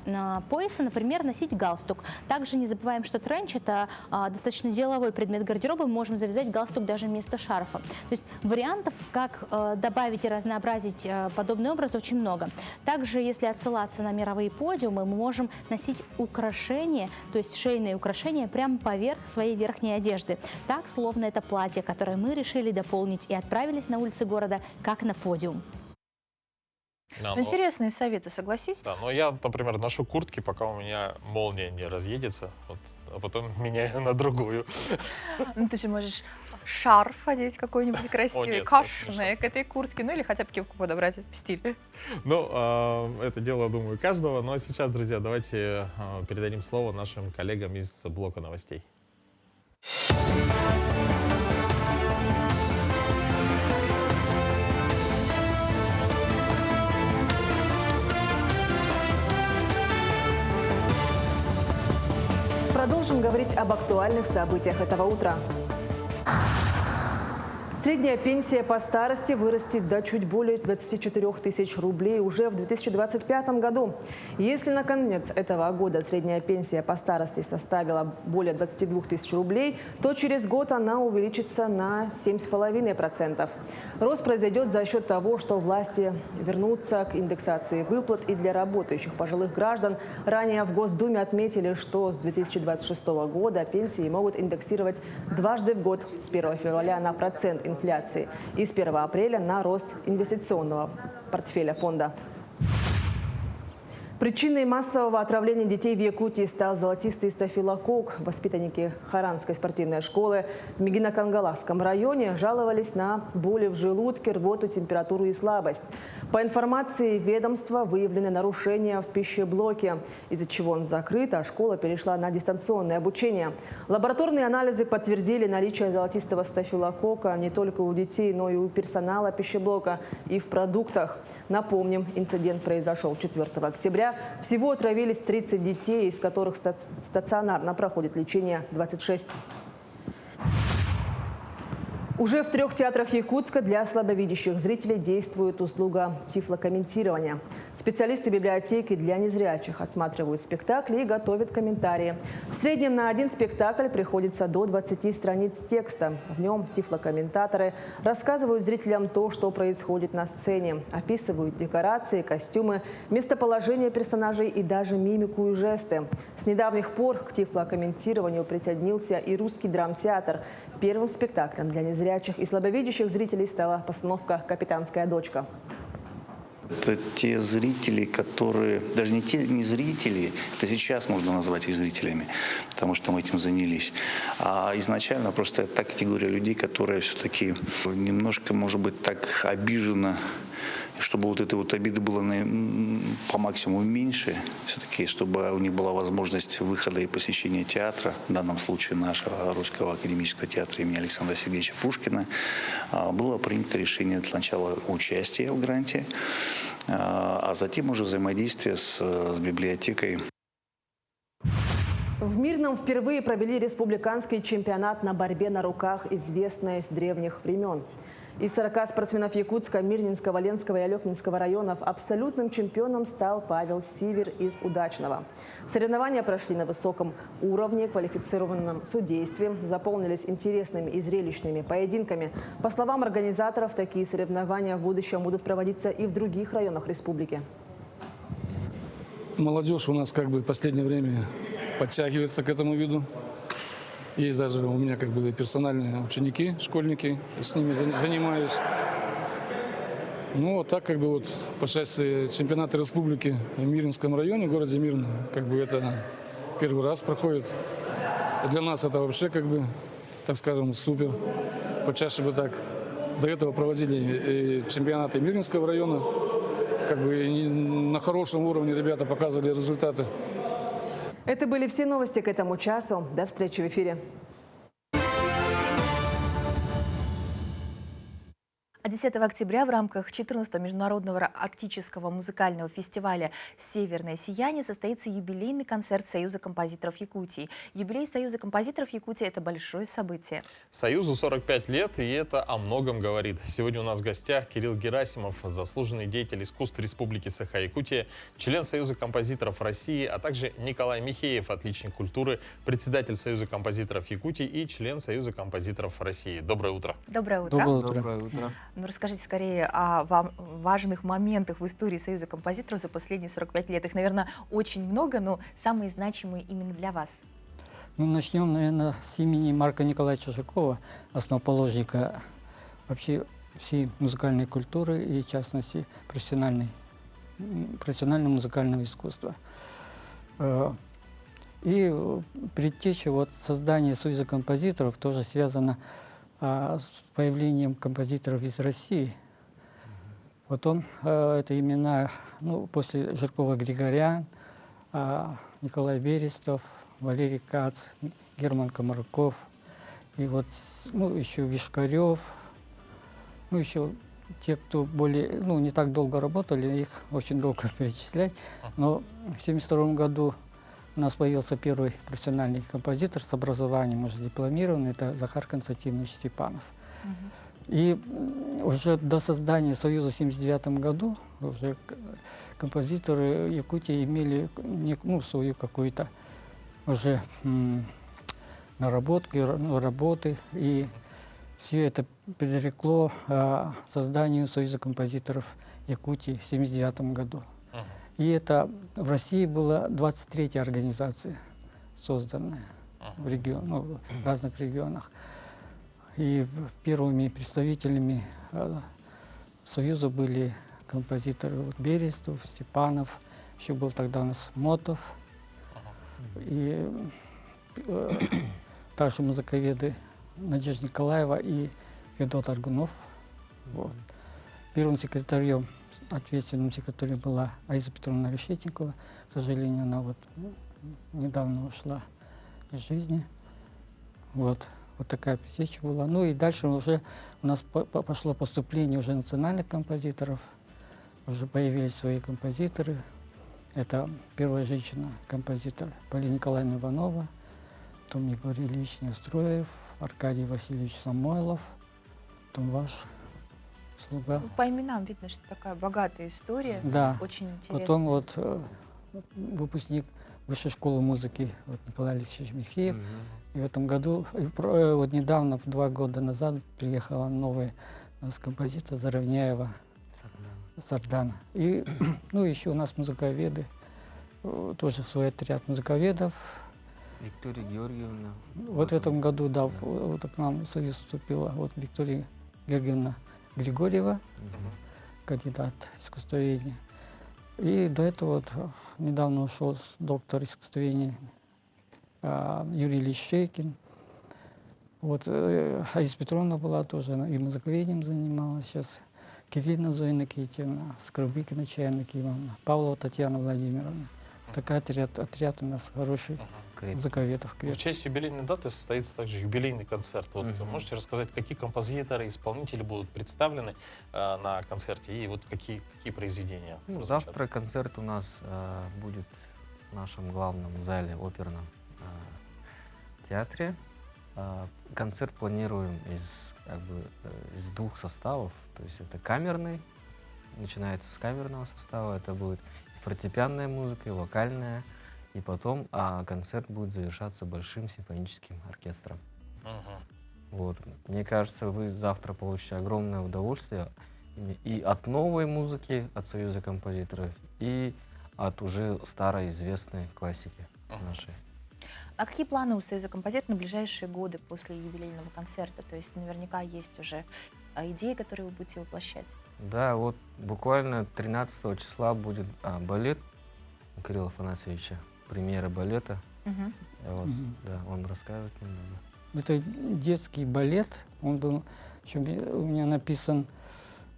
пояса, например, носить галстук. Также не забываем, что тренч – это достаточно деловой предмет гардероба. Мы можем завязать галстук даже вместо шарфа. То есть вариантов, как добавить и разнообразить подобный образ, очень много. Также, если отсылаться на мировые подиумы, мы можем носить украшения, то есть шейные украшения, прямо поверх своей верхней одежды. Так, словно это платье, которое мы решили дополнить и отправились на улицы города, как на подиум. Интересные советы, согласись? Да, но я, например, ношу куртки, пока у меня молния не разъедется, а потом меняю на другую. Ну, ты же можешь шарф одеть какой-нибудь красивый, кашне к этой куртке, ну или хотя бы кепку подобрать в стиле. Ну, это дело, думаю, каждого. Ну а сейчас, друзья, давайте передадим слово нашим коллегам из блока новостей. Продолжим говорить об актуальных событиях этого утра. Средняя пенсия по старости вырастет до чуть более 24 тысяч рублей уже в 2025 году. Если на конец этого года средняя пенсия по старости составила более 22 тысяч рублей, то через год она увеличится на 7,5%. Рост произойдет за счет того, что власти вернутся к индексации выплат и для работающих пожилых граждан. Ранее в Госдуме отметили, что с 2026 года пенсии могут индексировать дважды в год, с 1 февраля на процент инфляции и с 1 апреля на рост инвестиционного портфеля фонда. Причиной массового отравления детей в Якутии стал золотистый стафилококк. Воспитанники Харанской спортивной школы в Мегино-Кангаласском районе жаловались на боли в желудке, рвоту, температуру и слабость. По информации ведомства выявлены нарушения в пищеблоке, из-за чего он закрыт, а школа перешла на дистанционное обучение. Лабораторные анализы подтвердили наличие золотистого стафилококка не только у детей, но и у персонала пищеблока и в продуктах. Напомним, инцидент произошел 4 октября. Всего отравились 30 детей, из которых стационарно проходит лечение 26. Уже в 3 театрах Якутска для слабовидящих зрителей действует услуга тифлокомментирования. Специалисты библиотеки для незрячих отсматривают спектакли и готовят комментарии. В среднем на один спектакль приходится до 20 страниц текста. В нем тифлокомментаторы рассказывают зрителям то, что происходит на сцене. Описывают декорации, костюмы, местоположение персонажей и даже мимику и жесты. С недавних пор к тифлокомментированию присоединился и Русский драмтеатр. Первым спектаклем для незрячих и слабовидящих зрителей стала постановка «Капитанская дочка». Это те зрители, которые, даже не зрители, это сейчас можно назвать их зрителями, потому что мы этим занялись. А изначально просто та категория людей, которая все-таки немножко, может быть, так обижена, чтобы вот этой вот обиды было по максимуму меньше, все-таки, чтобы у них была возможность выхода и посещения театра, в данном случае нашего Русского академического театра имени Александра Сергеевича Пушкина, было принято решение сначала участия в гранте, а затем уже взаимодействие с библиотекой. В Мирном впервые провели республиканский чемпионат на борьбе на руках, известный с древних времен. Из 40 спортсменов Якутска, Мирнинского, Ленского и Алекнинского районов абсолютным чемпионом стал Павел Сивер из Удачного. Соревнования прошли на высоком уровне, квалифицированном судействе, заполнились интересными и зрелищными поединками. По словам организаторов, такие соревнования в будущем будут проводиться и в других районах республики. Молодежь у нас в последнее время подтягивается к этому виду. Есть даже у меня персональные ученики, школьники, с ними занимаюсь. Ну, вот так по части чемпионата республики в Мирнинском районе, в городе Мирно, это первый раз проходит. И для нас это вообще, так скажем, супер. Почаще бы так. До этого проводили чемпионаты Мирнинского района. На хорошем уровне ребята показывали результаты. Это были все новости к этому часу. До встречи в эфире. 10 октября в рамках 14-го международного арктического музыкального фестиваля «Северное сияние» состоится юбилейный концерт Союза композиторов Якутии. Юбилей Союза композиторов Якутии – это большое событие. Союзу 45 лет, и это о многом говорит. Сегодня у нас в гостях Кирилл Герасимов, заслуженный деятель искусств Республики Саха-Якутия, член Союза композиторов России, а также Николай Михеев, отличник культуры, председатель Союза композиторов Якутии и член Союза композиторов России. Доброе утро. Доброе утро. Доброе утро. Ну, расскажите скорее о важных моментах в истории Союза композиторов за последние 45 лет. Их, наверное, очень много, но самые значимые именно для вас. Ну, начнем, наверное, с имени Марка Николаевича Жиркова, основоположника вообще всей музыкальной культуры и, в частности, профессионального музыкального искусства. И предтеча создания Союза композиторов тоже связано с появлением композиторов из России. Потом это имена, после Жиркова Григорян, Николай Берестов, Валерий Кац, Герман Комарков, и еще Вишкарев, еще те, кто более, не так долго работали, их очень долго перечислять, но в 1972 году у нас появился первый профессиональный композитор с образованием, уже дипломированный, это Захар Константинович Степанов. И уже до создания Союза в 1979 году уже композиторы Якутии имели свою какую-то уже наработки, работы, и все это предрекло созданию Союза композиторов Якутии в 1979 году. И это в России была 23-я организация, созданная в разных регионах. И первыми представителями Союза были композиторы Берестов, Степанов, Еще был тогда у нас Мотов. И также музыковеды Надежда Николаева и Федот Аргунов. Вот. Первым секретарем, ответственным секретарем была Аиса Петровна Решетникова. К сожалению, она вот недавно ушла из жизни. Вот такая встреча была. Ну и дальше уже у нас пошло поступление уже национальных композиторов. Уже появились свои композиторы. Это первая женщина-композитор Полина Николаевна Иванова, потом Егор Ильич Неустроев, Аркадий Васильевич Самойлов, потом ваш слуга. Ну, по именам видно, что такая богатая история. Да. Очень интересная. Потом вот выпускник Высшей школы музыки Николай Алексеевич Михеев. И в этом году, вот недавно, 2 года назад, приехала новая у нас композитор Заровняева Сардана. И ну, еще у нас музыковеды, тоже свой отряд музыковедов. Виктория Георгиевна. Вот в этом году, да, вот к нам в союз вступила вот Виктория Георгиевна Григорьева, кандидат искусствоведения. И до этого вот недавно ушел доктор искусствоведения Юрий Ильич Шейкин. Вот Аиса Петровна была тоже, она и музыковедением занималась сейчас. Кирилловна Зоя Никитина, Скрыбыкина Чаяна Киевна, Павлова Татьяна Владимировна. Такой отряд у нас хороший музыковедов. В честь юбилейной даты состоится также юбилейный концерт. Вот можете рассказать, какие композиторы, исполнители будут представлены на концерте и вот какие произведения? Ну, завтра концерт у нас будет в нашем главном зале, оперном театре. Концерт планируем из 2 составов. То есть это камерный, начинается с камерного состава, это будет и фортепианная музыка, и вокальная, и потом концерт будет завершаться большим симфоническим оркестром. Вот. Мне кажется, вы завтра получите огромное удовольствие и от новой музыки, от Союза композиторов, и от уже старой известной классики нашей. А какие планы у Союза композиторов на ближайшие годы после юбилейного концерта? То есть наверняка есть уже идеи, которые вы будете воплощать. Да, вот буквально 13 числа будет балет у Кирилла Афанасьевича, премьера балета. Да, он расскажет немного. Это детский балет. Он был, еще у меня написан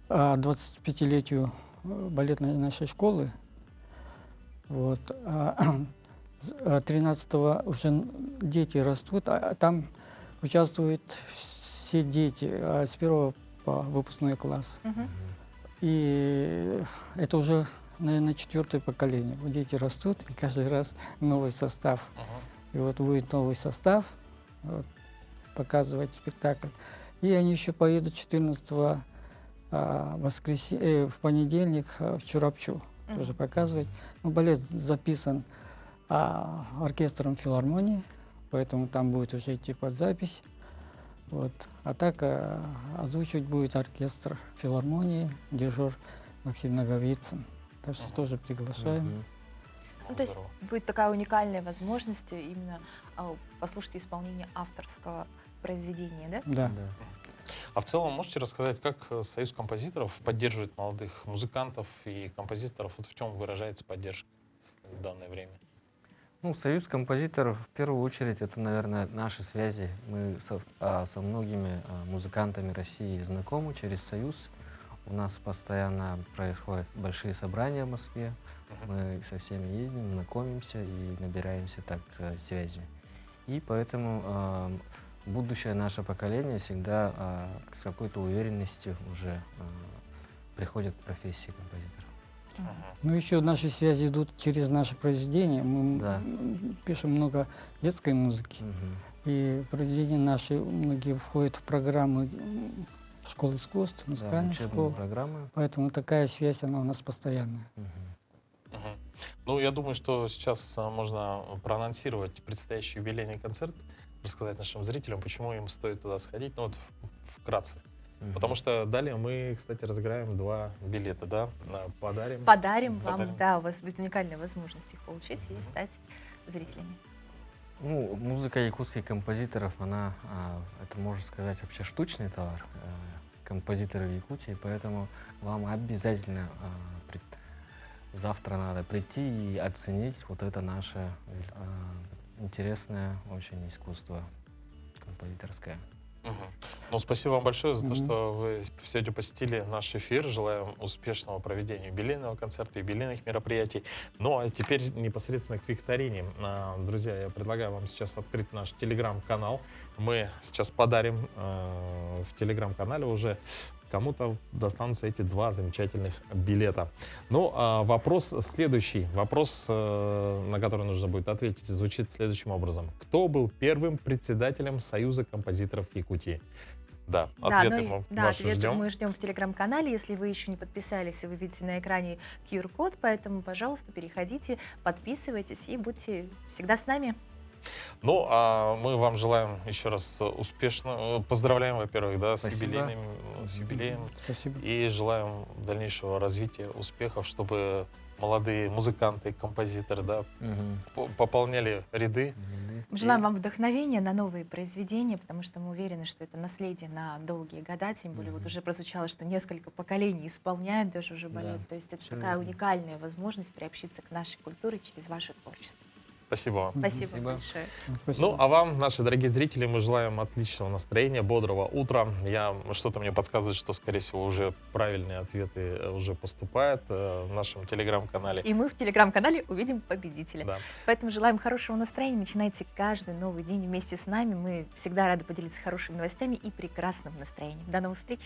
25-летию балетной нашей школы. Вот. 13-го уже дети растут, а там участвуют все дети с 1 по выпускной класс. И это уже, наверное, 4-е поколение. Дети растут, и каждый раз новый состав. И вот будет новый состав, вот, показывать спектакль. И они еще поедут 14-го в понедельник в Чурапчу тоже показывать. Ну, балет записан оркестром филармонии, поэтому там будет уже идти под запись. Вот. А так озвучивать будет оркестр филармонии, дирижер Максим Наговицын. Так что тоже приглашаем. Ну, то есть будет такая уникальная возможность именно послушать исполнение авторского произведения, да? Да. А в целом можете рассказать, как Союз композиторов поддерживает молодых музыкантов и композиторов? Вот в чем выражается поддержка в данное время? Ну, Союз композиторов, в первую очередь, это, наверное, наши связи. Мы со многими музыкантами России знакомы через Союз. У нас постоянно происходят большие собрания в Москве. Мы со всеми ездим, знакомимся и набираемся так связями. И поэтому будущее наше поколение всегда с какой-то уверенностью уже приходит к профессии композитора. Ну, еще наши связи идут через наши произведения. Мы пишем много детской музыки. И произведения наши многие входят в программы школ искусств, музыкальных школ. Программы. Поэтому такая связь, она у нас постоянная. Ну, я думаю, что сейчас можно проанонсировать предстоящий юбилейный концерт, рассказать нашим зрителям, почему им стоит туда сходить, ну вот вкратце. Потому что далее мы, кстати, разыграем 2 билета, да, Подарим вам, да, у вас будет уникальная возможность их получить и стать зрителями. Ну, музыка якутских композиторов, она, это, можно сказать, вообще штучный товар композиторов Якутии, поэтому вам обязательно завтра надо прийти и оценить вот это наше интересное очень искусство композиторское. Ну, спасибо вам большое за то, что вы сегодня посетили наш эфир. Желаем успешного проведения юбилейного концерта, юбилейных мероприятий. Ну, а теперь непосредственно к викторине. Друзья, я предлагаю вам сейчас открыть наш телеграм-канал. Мы сейчас подарим в телеграм-канале уже кому-то достанутся эти 2 замечательных билета. Ну, вопрос следующий. Вопрос, на который нужно будет ответить, звучит следующим образом. Кто был первым председателем Союза композиторов Якутии? Да, ответы ответ ждем. мы ждем в телеграм-канале. Если вы еще не подписались, вы видите на экране QR-код, поэтому, пожалуйста, переходите, подписывайтесь и будьте всегда с нами. Ну, а мы вам желаем еще раз успешно, поздравляем, во-первых, да, с юбилеем. Спасибо. И желаем дальнейшего развития, успехов, чтобы молодые музыканты, композиторы, да, пополняли ряды. Желаем вам вдохновения на новые произведения, потому что мы уверены, что это наследие на долгие года, тем более вот уже прозвучало, что несколько поколений исполняют даже уже балет, то есть это такая уникальная возможность приобщиться к нашей культуре через ваше творчество. Спасибо вам. Спасибо большое. Ну, а вам, наши дорогие зрители, мы желаем отличного настроения, бодрого утра. Что-то мне подсказывает, что, скорее всего, уже правильные ответы уже поступают в нашем телеграм-канале. И мы в телеграм-канале увидим победителя. Да. Поэтому желаем хорошего настроения. Начинайте каждый новый день вместе с нами. Мы всегда рады поделиться хорошими новостями и прекрасным настроением. До новых встреч!